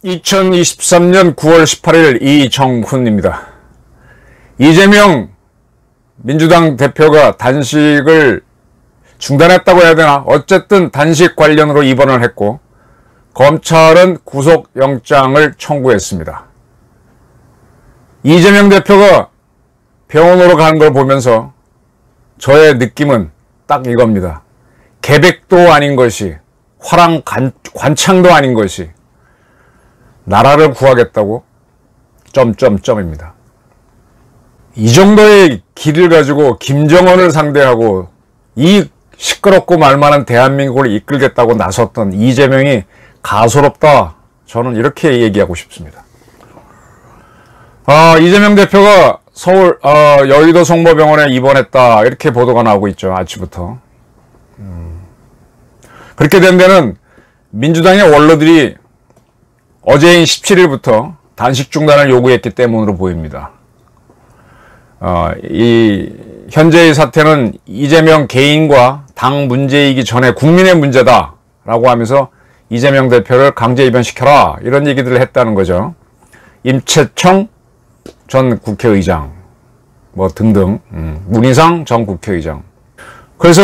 (2023년 9월 18일) 이정훈입니다. 이재명 민주당 대표가 단식을 중단했다고 해야 되나? 어쨌든 단식 관련으로 입원을 했고 검찰은 구속영장을 청구했습니다. 이재명 대표가 병원으로 가는 걸 보면서 저의 느낌은 딱 이겁니다. 계백도 아닌 것이, 화랑 관창도 아닌 것이 나라를 구하겠다고? 점점점입니다. 이 정도의 길을 가지고 김정은을 상대하고 이 시끄럽고 말만한 대한민국을 이끌겠다고 나섰던 이재명이 가소롭다. 저는 이렇게 얘기하고 싶습니다. 이재명 대표가 서울 여의도 성모병원에 입원했다. 이렇게 보도가 나오고 있죠. 아침부터. 그렇게 된 데는 민주당의 원로들이 어제인 17일부터 단식 중단을 요구했기 때문으로 보입니다. 이 현재의 사태는 이재명 개인과 당 문제이기 전에 국민의 문제다라고 하면서 이재명 대표를 강제 입원시켜라 이런 얘기들을 했다는 거죠. 임채청 전 국회의장 뭐 등등, 문희상 전 국회의장. 그래서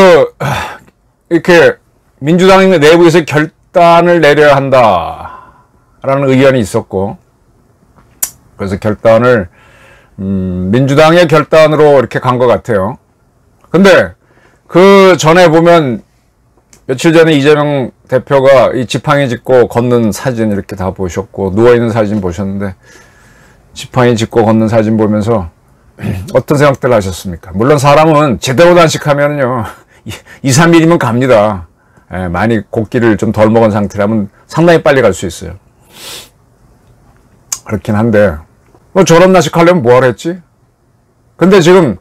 이렇게 민주당 내부에서 결단을 내려야 한다라는 의견이 있었고, 그래서 결단을 민주당의 결단으로 이렇게 간 것 같아요. 근데 그 전에 보면 며칠 전에 이재명 대표가 이 지팡이 짚고 걷는 사진 이렇게 다 보셨고, 누워있는 사진 보셨는데 지팡이 짚고 걷는 사진 보면서 어떤 생각들 하셨습니까? 물론 사람은 제대로 단식하면요 2, 3일이면 갑니다. 많이 곡기를 좀 덜 먹은 상태라면 상당히 빨리 갈 수 있어요. 그렇긴 한데 뭐 저런 단식하려면 뭐하러 했지? 근데 지금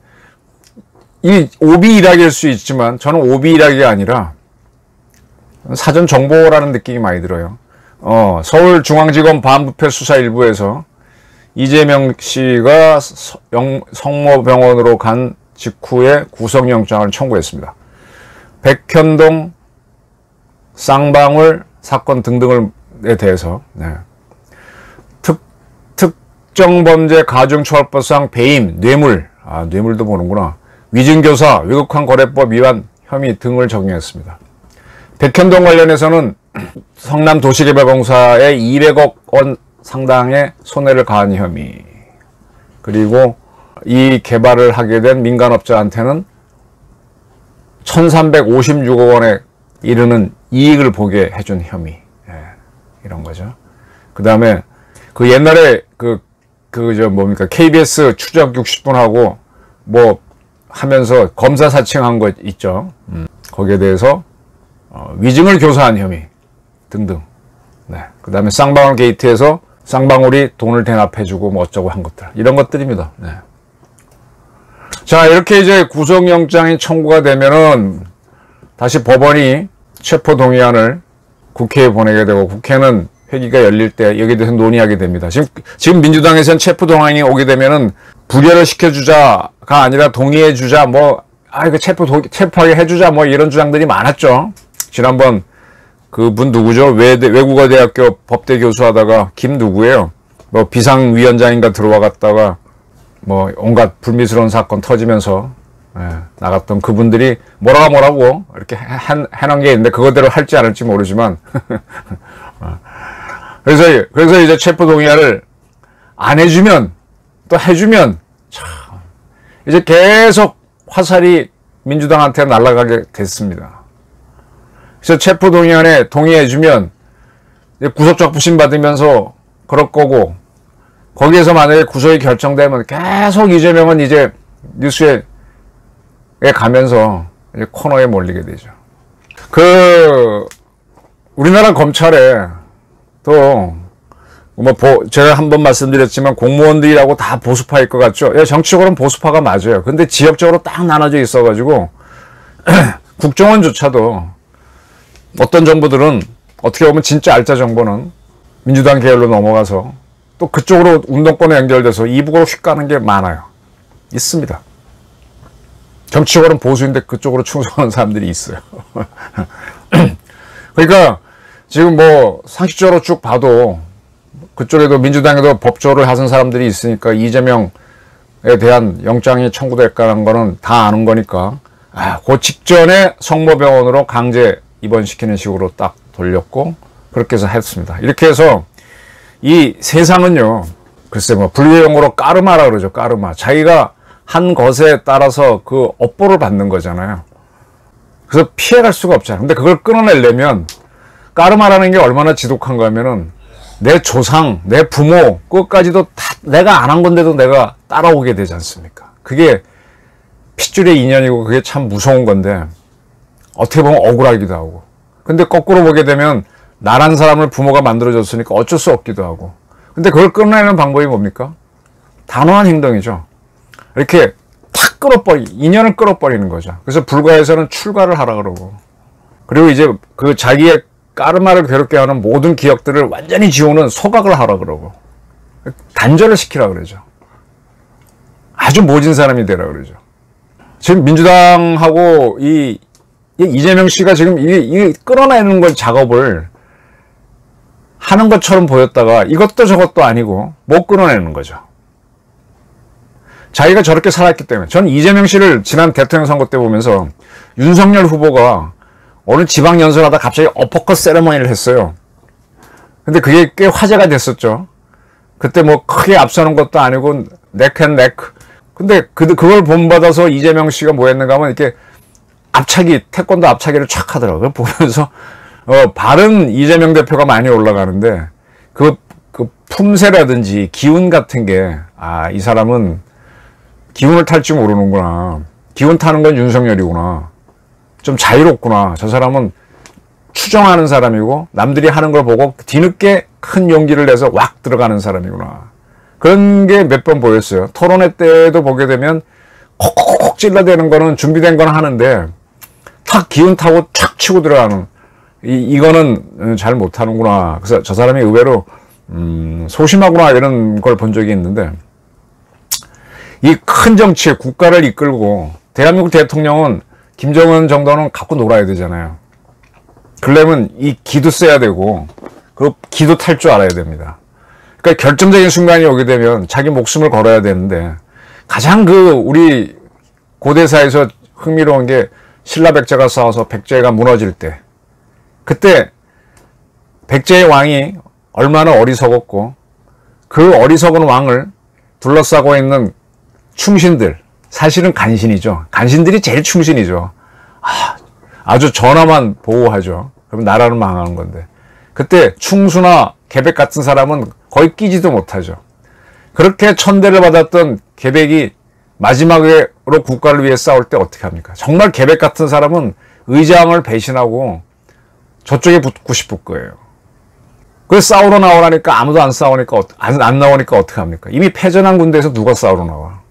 이 오비 일학일 수 있지만 저는 오비 일학이 아니라 사전 정보라는 느낌이 많이 들어요. 서울중앙지검 반부패 수사 일부에서 이재명 씨가 성모병원으로 간 직후에 구속영장을 청구했습니다. 백현동 쌍방울 사건 등등에 대해서 특정범죄 가중처벌법상 배임, 뇌물, 뇌물도 보는구나, 위증교사, 외국환 거래법 위반 혐의 등을 적용했습니다. 백현동 관련해서는 성남도시개발공사에 200억 원 상당의 손해를 가한 혐의, 그리고 이 개발을 하게 된 민간업자한테는 1356억 원에 이르는 이익을 보게 해준 혐의, 이런 거죠. 그 다음에 그 옛날에 KBS 추적 60분 하고 뭐 하면서 검사 사칭한 거 있죠. 거기에 대해서 위증을 교사한 혐의 등등. 그 다음에 쌍방울 게이트에서 쌍방울이 돈을 대납해주고 뭐 어쩌고 한 것들, 이런 것들입니다. 자, 이렇게 이제 구속영장이 청구가 되면은 다시 법원이 체포동의안을 국회에 보내게 되고, 국회는 회기가 열릴 때 여기에 대해서 논의하게 됩니다. 지금 민주당에서는 체포동의안이 오게 되면은 불결을 시켜주자가 아니라 동의해주자, 이거 체포하게 해주자, 이런 주장들이 많았죠. 지난번 그분 누구죠? 외국어대학교 법대 교수하다가 김 누구예요? 비상위원장인가 들어와 갔다가 온갖 불미스러운 사건 터지면서 나갔던 그분들이 뭐라고 이렇게 해놓은 게 있는데 그거대로 할지 안 할지 모르지만 그래서 이제 체포동의안을 안 해주면, 또 해주면 참 이제 계속 화살이 민주당한테 날아가게 됐습니다. 그래서 체포동의안에 동의해주면 구속적 부심 받으면서 그럴 거고, 거기에서 만약에 구속이 결정되면 계속 이재명은 이제 뉴스에 가면서 이제 코너에 몰리게 되죠. 우리나라 검찰에 또 제가 한번 말씀드렸지만 공무원들이라고 다 보수파일 것 같죠? 정치적으로는 보수파가 맞아요. 근데 지역적으로 딱 나눠져 있어가지고 국정원조차도 어떤 정보들은 어떻게 보면 진짜 알짜 정보는 민주당 계열로 넘어가서 또 그쪽으로 운동권에 연결돼서 이북으로 휙 가는 게 많아요. 있습니다. 정치적으로는 보수인데 그쪽으로 충성하는 사람들이 있어요. 그러니까 지금 뭐 상식적으로 쭉 봐도 그쪽에도 민주당에도 법조를 하신 사람들이 있으니까 이재명에 대한 영장이 청구될까라는 거는 다 아는 거니까 그 직전에 성모병원으로 강제 입원시키는 식으로 딱 돌렸고 그렇게 해서 했습니다. 이렇게 해서 이 세상은요, 글쎄 뭐 불교용어로 까르마라 그러죠. 까르마. 자기가 한 것에 따라서 그 업보를 받는 거잖아요. 그래서 피해갈 수가 없잖아요. 근데 그걸 끊어내려면 까르마라는 게 얼마나 지독한가 하면은 내 조상, 내 부모 끝까지도 다 내가 안 한 건데도 내가 따라오게 되지 않습니까? 그게 핏줄의 인연이고 그게 참 무서운 건데 어떻게 보면 억울하기도 하고, 근데 거꾸로 보게 되면 나란 사람을 부모가 만들어줬으니까 어쩔 수 없기도 하고, 근데 그걸 끊어내는 방법이 뭡니까? 단호한 행동이죠. 이렇게 탁 인연을 끌어버리는 거죠. 그래서 불가에서는 출가를 하라 그러고, 그리고 이제 그 자기의 까르마를 괴롭게 하는 모든 기억들을 완전히 지우는 소각을 하라 그러고, 단절을 시키라 그러죠. 아주 모진 사람이 되라 그러죠. 지금 민주당하고 이재명 씨가 지금 이 끌어내는 걸 작업을 하는 것처럼 보였다가 이것도 저것도 아니고 못 끌어내는 거죠. 자기가 저렇게 살았기 때문에. 전 이재명 씨를 지난 대통령 선거 때 보면서 윤석열 후보가 어느 지방 연설하다 갑자기 어퍼컷 세레머니를 했어요. 근데 그게 꽤 화제가 됐었죠. 그때 뭐 크게 앞서는 것도 아니고 넥앤넥. 근데 그걸 본받아서 이재명 씨가 뭐 했는가 하면 이렇게 태권도 앞차기를 촥 하더라고요. 보면서 바른 이재명 대표가 많이 올라가는데 그 품새라든지 기운 같은 게, 이 사람은 기운을 탈 줄 모르는구나. 기운 타는 건 윤석열이구나. 좀 자유롭구나. 저 사람은 추정하는 사람이고 남들이 하는 걸 보고 뒤늦게 큰 용기를 내서 왁 들어가는 사람이구나. 그런 게 몇 번 보였어요. 토론회 때도 보게 되면 콕콕콕 찔러대는 거는 준비된 건 하는데 탁 기운 타고 촥 치고 들어가는, 이거는 잘 못하는구나. 그래서 저 사람이 의외로 소심하구나 이런 걸 본 적이 있는데, 이 큰 정치에 국가를 이끌고 대한민국 대통령은 김정은 정도는 갖고 놀아야 되잖아요. 그러려면 이 기도 써야 되고 그 기도 탈 줄 알아야 됩니다. 그러니까 결정적인 순간이 오게 되면 자기 목숨을 걸어야 되는데, 가장 우리 고대사에서 흥미로운 게 신라백제가 싸워서 백제가 무너질 때, 그때 백제의 왕이 얼마나 어리석었고 그 어리석은 왕을 둘러싸고 있는 충신들, 사실은 간신이죠. 간신들이 제일 충신이죠. 아주 전하만 보호하죠. 그럼 나라는 망하는 건데, 그때 충수나 계백 같은 사람은 거의 끼지도 못하죠. 그렇게 천대를 받았던 계백이 마지막으로 국가를 위해 싸울 때 어떻게 합니까? 정말 계백 같은 사람은 의장을 배신하고 저쪽에 붙고 싶을 거예요. 그래서 싸우러 나오라니까 아무도 안 나오니까 어떻게 합니까? 이미 패전한 군대에서 누가 싸우러 나와?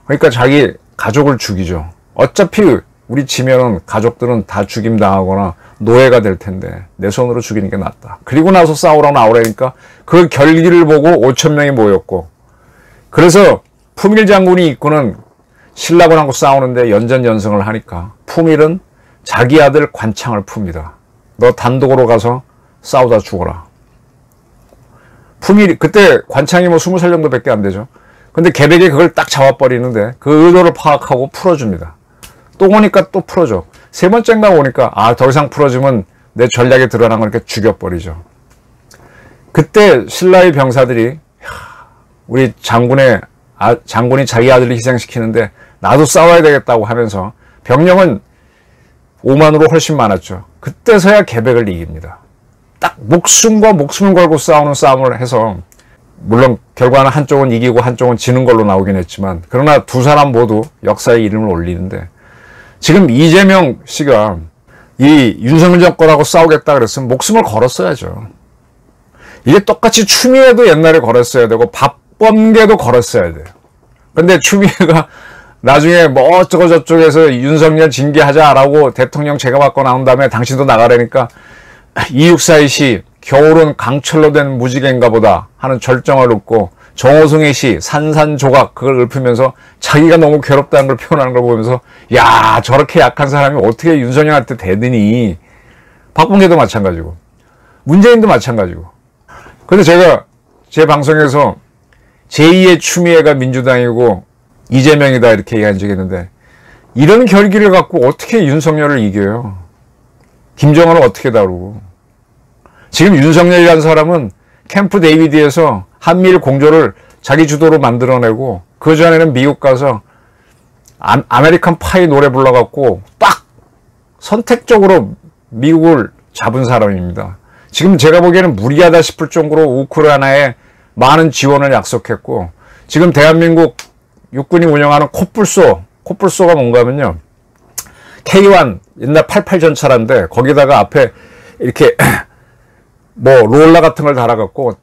그러니까 자기 가족을 죽이죠. 어차피 우리 지면은 가족들은 다 죽임당하거나 노예가 될 텐데 내 손으로 죽이는 게 낫다. 그리고 나서 싸우러 나오라니까 그 결기를 보고 5천 명이 모였고, 그래서 품일 장군이 이끄는 신라군하고 싸우는데 연전연승을 하니까 품일은 자기 아들 관창을 풉니다. 너 단독으로 가서 싸우다 죽어라. 품일이, 그때 관창이 뭐 20살 정도밖에 안 되죠. 근데 계백이 그걸 딱 잡아버리는데 그 의도를 파악하고 풀어줍니다. 또 오니까 또 풀어줘. 세 번째인가 오니까 더 이상 풀어주면 내 전략에 드러난 걸 이렇게 죽여버리죠. 그때 신라의 병사들이 우리 장군이 자기 아들을 희생시키는데 나도 싸워야 되겠다고 하면서 병력은 5만으로 훨씬 많았죠. 그때서야 계백을 이깁니다. 딱 목숨과 목숨을 걸고 싸우는 싸움을 해서, 물론 결과는 한쪽은 이기고 한쪽은 지는 걸로 나오긴 했지만, 그러나 두 사람 모두 역사의 이름을 올리는데, 지금 이재명 씨가 이 윤석열 정권하고 싸우겠다 그랬으면 목숨을 걸었어야죠. 이게 똑같이 추미애도 옛날에 걸었어야 되고 박범계도 걸었어야 돼요. 근데 추미애가 나중에 뭐 어쩌고 저쩌고해서 윤석열 징계하자라고 대통령 제가 받고 나온 다음에 당신도 나가라니까 2642시 겨울은 강철로 된 무지개인가 보다 하는 절정을 읊고 정호승의 시 산산조각 그걸 읊으면서 자기가 너무 괴롭다는 걸 표현하는 걸 보면서 야 저렇게 약한 사람이 어떻게 윤석열한테 되느니. 박범계도 마찬가지고 문재인도 마찬가지고. 근데 제가 제 방송에서 제2의 추미애가 민주당이고 이재명이다 이렇게 얘기한 적이 있는데 이런 결기를 갖고 어떻게 윤석열을 이겨요. 김정은을 어떻게 다루고. 지금 윤석열이라는 사람은 캠프 데이비드에서 한미일 공조를 자기 주도로 만들어내고 그전에는 미국 가서 아메리칸 파이 노래 불러갖고 딱 선택적으로 미국을 잡은 사람입니다. 지금 제가 보기에는 무리하다 싶을 정도로 우크라이나에 많은 지원을 약속했고 지금 대한민국 육군이 운영하는 코뿔소가 뭔가 하면요. K1 옛날 88 전차란데 거기다가 앞에 이렇게 뭐 롤러 같은 걸 달아갖고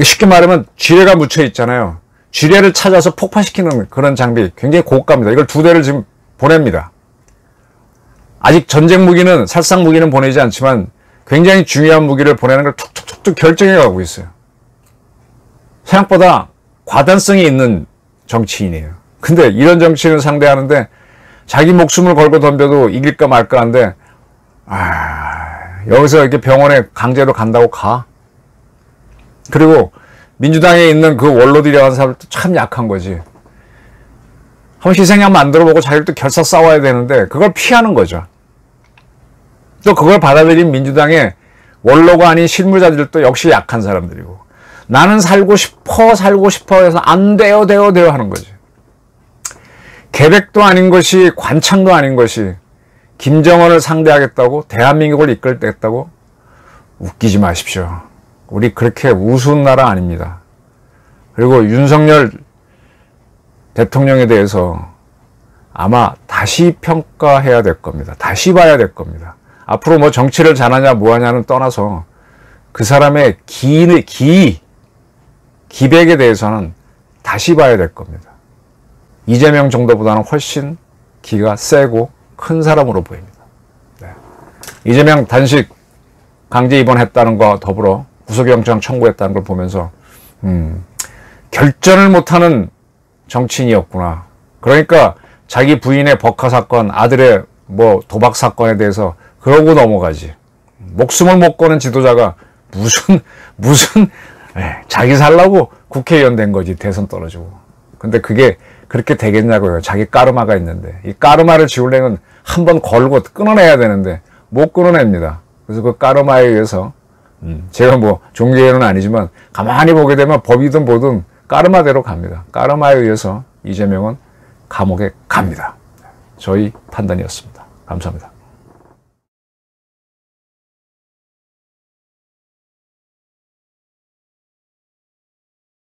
쉽게 말하면 쥐레가 묻혀 있잖아요. 쥐레를 찾아서 폭파시키는 그런 장비 굉장히 고가입니다. 이걸 2대를 지금 보냅니다. 아직 전쟁 무기는 살상 무기는 보내지 않지만 굉장히 중요한 무기를 보내는 걸 툭툭툭툭 결정해 가고 있어요. 생각보다 과단성이 있는 정치인이에요. 근데 이런 정치인을 상대하는데 자기 목숨을 걸고 덤벼도 이길까 말까 한데 여기서 이렇게 병원에 강제로 간다고 가? 그리고 민주당에 있는 그 원로들이라는 사람들도 참 약한 거지. 한번 희생양 만들어보고 자기들도 결사 싸워야 되는데 그걸 피하는 거죠. 또 그걸 받아들인 민주당의 원로가 아닌 실무자들도 역시 약한 사람들이고 나는 살고 싶어 해서 안 돼요 하는 거지. 계백도 아닌 것이 관창도 아닌 것이 김정은을 상대하겠다고 대한민국을 이끌겠다고 웃기지 마십시오. 우리 그렇게 우스운 나라 아닙니다. 그리고 윤석열 대통령에 대해서 아마 다시 평가해야 될 겁니다. 다시 봐야 될 겁니다. 앞으로 뭐 정치를 잘하냐 뭐하냐는 떠나서 그 사람의 기백에 대해서는 다시 봐야 될 겁니다. 이재명 정도보다는 훨씬 기가 세고 큰 사람으로 보입니다. 네. 이재명 단식 강제 입원했다는 것과 더불어 구속영장 청구했다는 걸 보면서 결전을 못하는 정치인이었구나. 그러니까 자기 부인의 버카 사건, 아들의 뭐 도박 사건에 대해서 그러고 넘어가지. 목숨을 못 거는 지도자가 무슨 자기 살라고 국회의원 된 거지. 대선 떨어지고. 근데 그게 그렇게 되겠냐고요. 자기 까르마가 있는데. 이 까르마를 지우려면 한 번 걸고 끊어내야 되는데 못 끊어냅니다. 그래서 그 까르마에 의해서 제가 뭐 종교인은 아니지만 가만히 보게 되면 법이든 뭐든 까르마대로 갑니다. 까르마에 의해서 이재명은 감옥에 갑니다. 저희 판단이었습니다. 감사합니다.